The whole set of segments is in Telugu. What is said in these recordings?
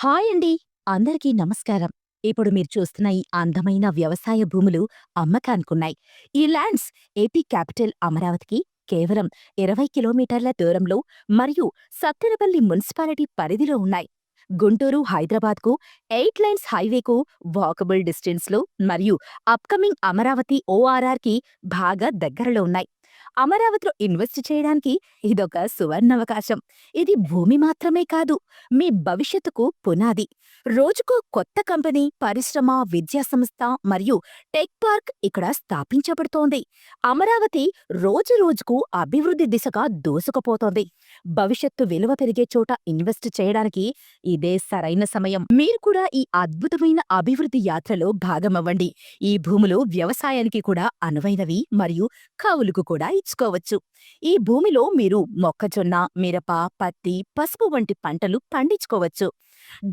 హాయ్ అండి. అందరికీ నమస్కారం. ఇప్పుడు మీరు చూస్తున్న ఈ అందమైన వ్యవసాయ భూములు అమ్మకానికున్నాయి. ఈ ల్యాండ్స్ ఏపీ క్యాపిటల్ అమరావతికి కేవలం 20 కిలోమీటర్ల దూరంలో మరియు సత్తెనపల్లి మున్సిపాలిటీ పరిధిలో ఉన్నాయి. గుంటూరు, హైదరాబాద్‌కు 8 లైన్స్ హైవేకు వాకబుల్ డిస్టెన్స్‌లో మరియు అప్‌కమింగ్ అమరావతి ఓఆర్ఆర్‌కి బాగా దగ్గరలో ఉన్నాయి. అమరావతిలో ఇన్వెస్ట్ చేయడానికి ఇదొక సువర్ణావకాశం. ఇది భూమి మాత్రమే కాదు, మీ భవిష్యత్తుకు పునాది. రోజుకో కొత్త కంపెనీ, పరిశ్రమ, విద్యా సంస్థ మరియు టెక్ పార్క్ ఇక్కడ స్థాపించబడుతోంది. అమరావతి రోజురోజుకు అభివృద్ధి దిశగా దూసుకుపోతోంది. భవిష్యత్తు విలువ పెరిగే చోట ఇన్వెస్ట్ చేయడానికి ఇదే సరైన సమయం. మీరు కూడా ఈ అద్భుతమైన అభివృద్ధి యాత్రలో భాగమవ్వండి. ఈ భూములు వ్యవసాయానికి కూడా అనువైనవి మరియు కౌలుకు కూడా ఇచ్చుకోవచ్చు. ఈ భూమిలో మీరు మొక్కజొన్న, మిరప, పత్తి, పసుపు వంటి పంటలు పండించుకోవచ్చు.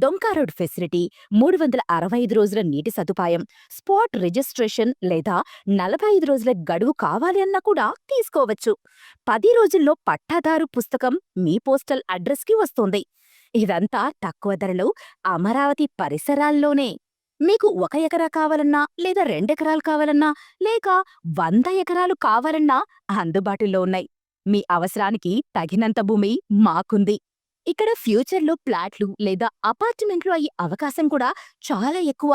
డొంకా రోడ్ ఫెసిలిటీ, 365 రోజుల నీటి సదుపాయం, స్పాట్ రిజిస్ట్రేషన్ లేదా 45 రోజుల గడువు కావాలి అన్నా కూడా తీసుకోవచ్చు. 10 రోజుల్లో పట్టాదారు పుస్తకం మీ పోస్టల్ అడ్రస్కి వస్తుంది. ఇదంతా తక్కువ ధరలో అమరావతి పరిసరాల్లోనే. మీకు 1 ఎకరా కావాలన్నా లేదా 2 ఎకరాలు కావాలన్నా లేక 100 ఎకరాలు కావాలన్నా అందుబాటులో ఉన్నాయి. మీ అవసరానికి తగినంత భూమి మాకుంది. ఇక్కడ ఫ్యూచర్లో ఫ్లాట్లు లేదా అపార్ట్మెంట్లు అయ్యే అవకాశం కూడా చాలా ఎక్కువ.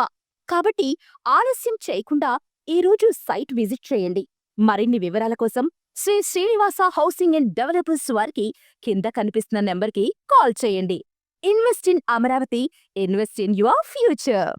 కాబట్టి ఆలస్యం చేయకుండా ఈరోజు సైట్ విజిట్ చేయండి. మరిన్ని వివరాల కోసం Shri Srinivasa housing and developers వారికి కింద కనిపిస్తున్న నెంబర్కి కాల్ చేయండి. Invest in Amaravati, invest in your future.